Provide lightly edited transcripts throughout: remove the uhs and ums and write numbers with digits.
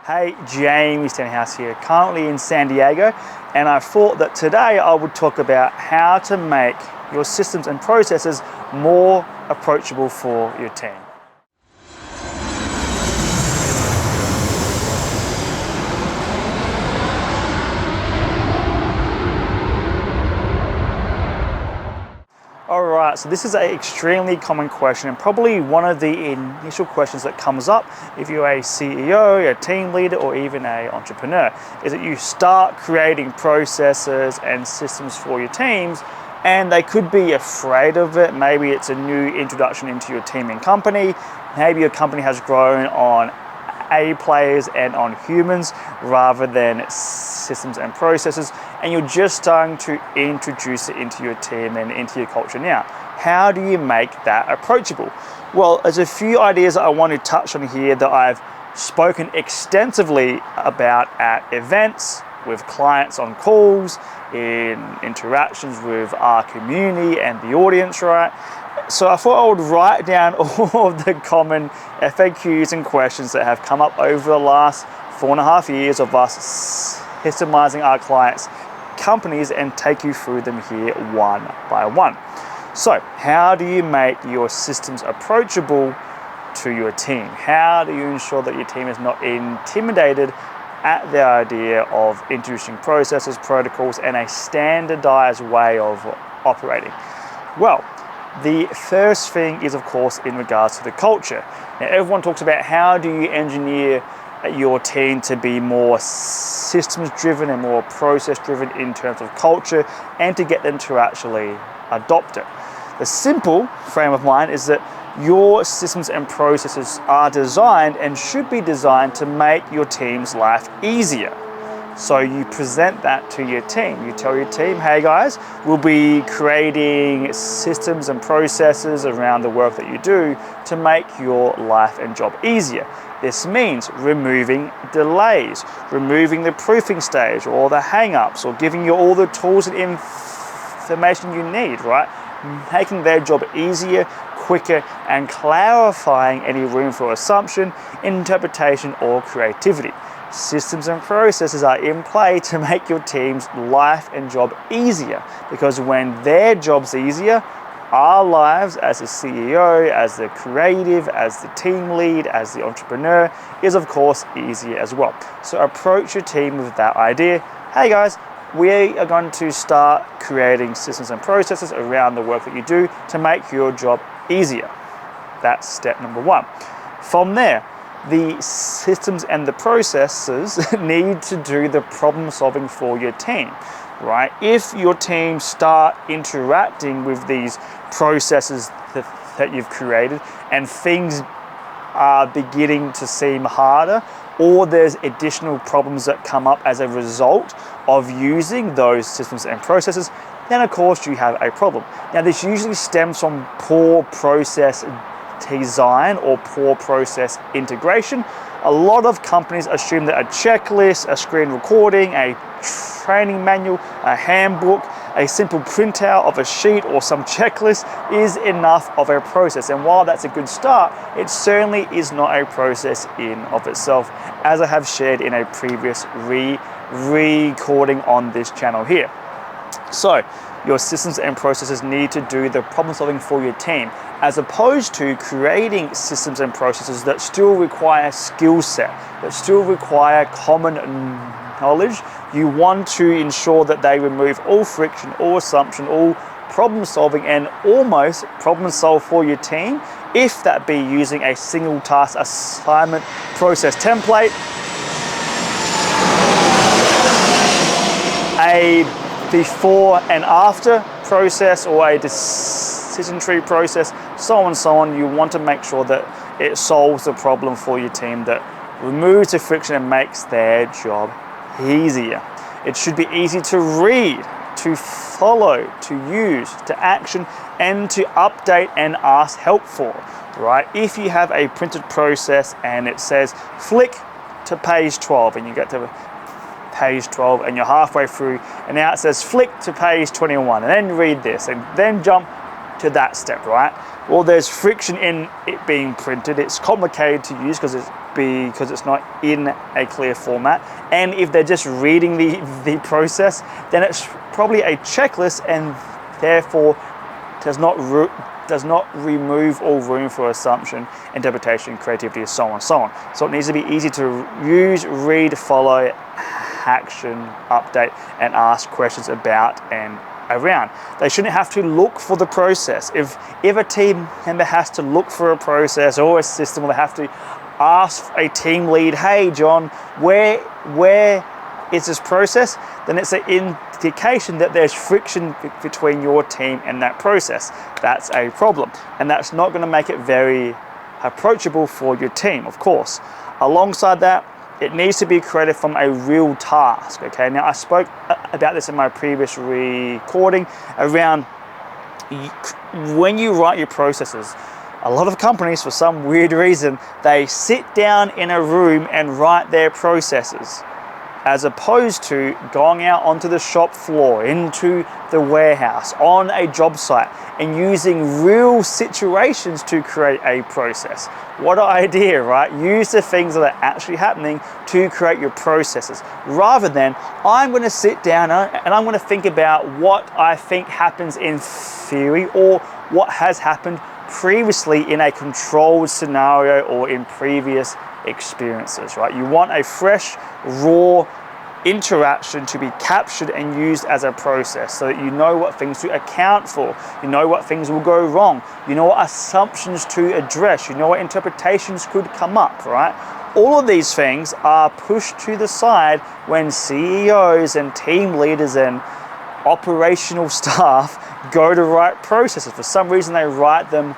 Hey, Jamie Stenhouse here, currently in San Diego, and I thought that today I would talk about how to make your systems and processes more approachable for your team. Alright, so this is an extremely common question and probably one of the initial questions that comes up if you're a CEO, a team leader, or even an entrepreneur, is that you start creating processes and systems for your teams and they could be afraid of it. Maybe it's a new introduction into your team and company. Maybe your company has grown on A players and on humans rather than systems and processes, and you're just starting to introduce it into your team and into your culture now. How do you make that approachable? Well, there's a few ideas that I want to touch on here that I've spoken extensively about at events, with clients on calls, in interactions with our community and the audience, right? So I thought I would write down all of the common FAQs and questions that have come up over the last 4.5 years of us systemizing our clients' companies and take you through them here one by one. So how do you make your systems approachable to your team? How do you ensure that your team is not intimidated at the idea of introducing processes, protocols, and a standardized way of operating? Well, the first thing is, of course, in regards to the culture. Now, everyone talks about how do you engineer your team to be more systems driven and more process driven in terms of culture and to get them to actually adopt it. The simple frame of mind is that your systems and processes are designed and should be designed to make your team's life easier. So you present that to your team. You tell your team, hey guys, we'll be creating systems and processes around the work that you do to make your life and job easier. This means removing delays, removing the proofing stage or the hang-ups, or giving you all the tools and information you need, right? Making their job easier, quicker, and clarifying any room for assumption, interpretation, or creativity. Systems and processes are in play to make your team's life and job easier, because when their job's easier, our lives as a CEO, as the creative, as the team lead, as the entrepreneur is of course easier as well. So approach your team with that idea. Hey guys, we are going to start creating systems and processes around the work that you do to make your job easier. That's step number one. From there, the systems and the processes need to do the problem solving for your team, right? If your team start interacting with these processes that you've created and things are beginning to seem harder, or there's additional problems that come up as a result of using those systems and processes, then of course you have a problem. Now this usually stems from poor process design or poor process integration. A lot of companies assume that a checklist, a screen recording, a training manual, a handbook, a simple printout of a sheet or some checklist is enough of a process. And while that's a good start, it certainly is not a process in of itself, as I have shared in a previous recording on this channel here. So your systems and processes need to do the problem solving for your team, as opposed to creating systems and processes that still require skill set, that still require common knowledge. You want to ensure that they remove all friction, all assumption, all problem solving, and almost problem solve for your team, if that be using a single task assignment process template, a before and after process, or a decision tree process, so on and so on. You want to make sure that it solves the problem for your team, that removes the friction and makes their job easier. It should be easy to read, to follow, to use, to action, and to update and ask help for, right? If you have a printed process and it says flick to page 12 and you get to page 12 and you're halfway through and now it says flick to page 21 and then read this and then jump to that step, right? Well, there's friction in it being printed. It's complicated to use because because it's not in a clear format. And if they're just reading the process, then it's probably a checklist and therefore does not remove all room for assumption, interpretation, creativity, and so on and so on. So it needs to be easy to use, read, follow, action, update, and ask questions about and around. They shouldn't have to look for the process. If a team member has to look for a process or a system, or they have to ask a team lead, hey John, where is this process? Then it's an indication that there's friction between your team and that process. That's a problem, and that's not going to make it very approachable for your team, of course. Alongside that, it needs to be created from a real task, okay? Now, I spoke about this in my previous recording around when you write your processes. A lot of companies, for some weird reason, they sit down in a room and write their processes, as opposed to going out onto the shop floor, into the warehouse, on a job site, and using real situations to create a process. What an idea, right? Use the things that are actually happening to create your processes, rather than I'm going to sit down and I'm going to think about what I think happens in theory or what has happened previously in a controlled scenario or in previous experiences, right? You want a fresh, raw interaction to be captured and used as a process, so that you know what things to account for, you know what things will go wrong, you know what assumptions to address, you know what interpretations could come up, right? All of these things are pushed to the side when CEOs and team leaders and operational staff go to write processes. For some reason, they write them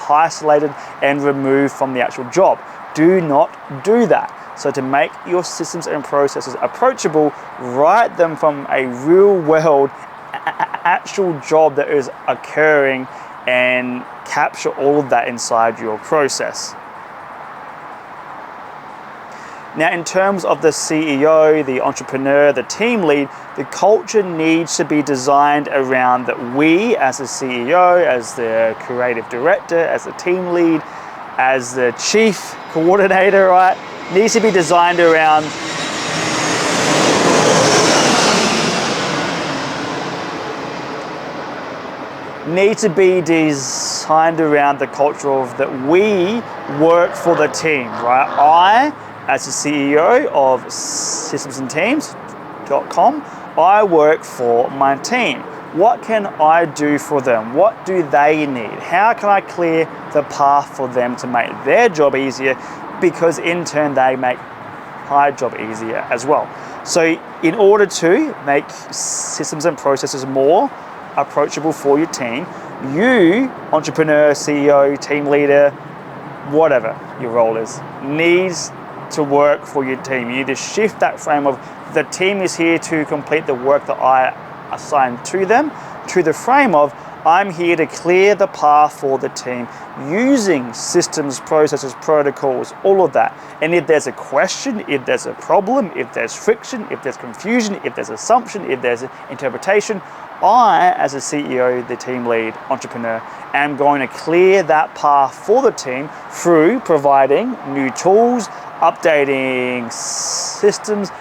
isolated and removed from the actual job. Do not do that. So to make your systems and processes approachable, write them from a real world actual job that is occurring and capture all of that inside your process. Now, in terms of the CEO, the entrepreneur, the team lead, the culture needs to be designed around that we as the CEO, as the creative director, as the team lead, as the chief coordinator, right, needs to be designed around the culture of that we work for the team, right? I, as the CEO of systemsandteams.com, I work for my team. What can I do for them? What do they need? How can I clear the path for them to make their job easier? Because in turn, they make my job easier as well. So in order to make systems and processes more approachable for your team, you, entrepreneur, CEO, team leader, whatever your role is, needs to work for your team. You need to shift that frame of the team is here to complete the work that I assign to them, to the frame of I'm here to clear the path for the team using systems, processes, protocols, all of that. And if there's a question, if there's a problem, if there's friction, if there's confusion, if there's assumption, if there's interpretation, I, as a CEO, the team lead, entrepreneur, am going to clear that path for the team through providing new tools, updating systems,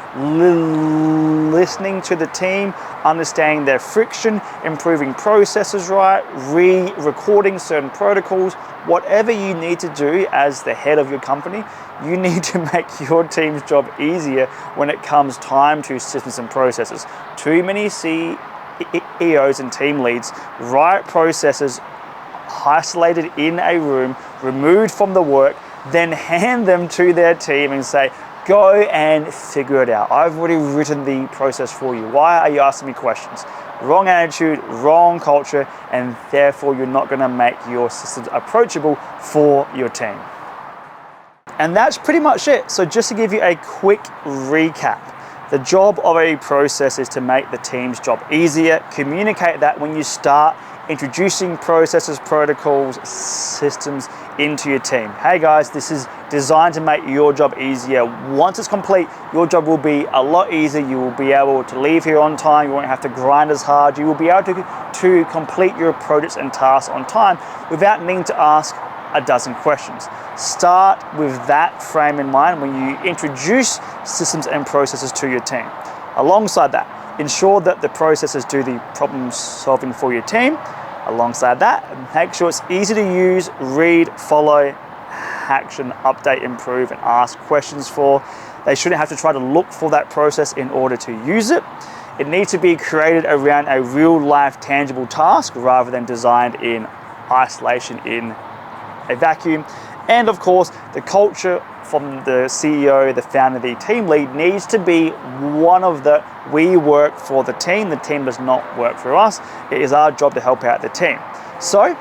listening to the team, understanding their friction, improving processes, right, re-recording certain protocols. Whatever you need to do as the head of your company, you need to make your team's job easier when it comes time to systems and processes. Too many CEOs and team leads write processes isolated in a room, removed from the work, then hand them to their team and say, go and figure it out. I've already written the process for you. Why are you asking me questions? Wrong attitude, wrong culture, and therefore you're not going to make your systems approachable for your team. And that's pretty much it. So just to give you a quick recap, the job of a process is to make the team's job easier. Communicate that when you start introducing processes, protocols, systems into your team. Hey guys, this is designed to make your job easier. Once it's complete, your job will be a lot easier. You will be able to leave here on time. You won't have to grind as hard. You will be able to complete your projects and tasks on time without needing to ask a dozen questions. Start with that frame in mind when you introduce systems and processes to your team. Alongside that, ensure that the processes do the problem solving for your team. Alongside that, make sure it's easy to use, read, follow, action, update, improve, and ask questions for. They shouldn't have to try to look for that process in order to use it. It needs to be created around a real life tangible task rather than designed in isolation in a vacuum. And of course, the culture from the CEO, the founder, the team lead needs to be one of the we work for the team does not work for us. It is our job to help out the team. So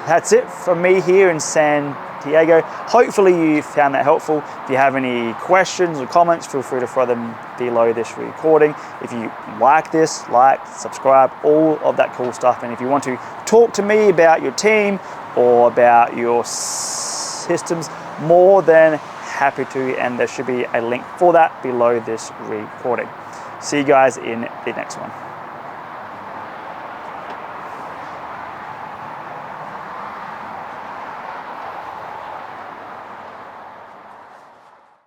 that's it from me here in San Diego. Hopefully you found that helpful. If you have any questions or comments, feel free to throw them below this recording. If you like this, like, subscribe, all of that cool stuff. And if you want to talk to me about your team or about your systems, more than happy to, and there should be a link for that below this recording. See you guys in the next one.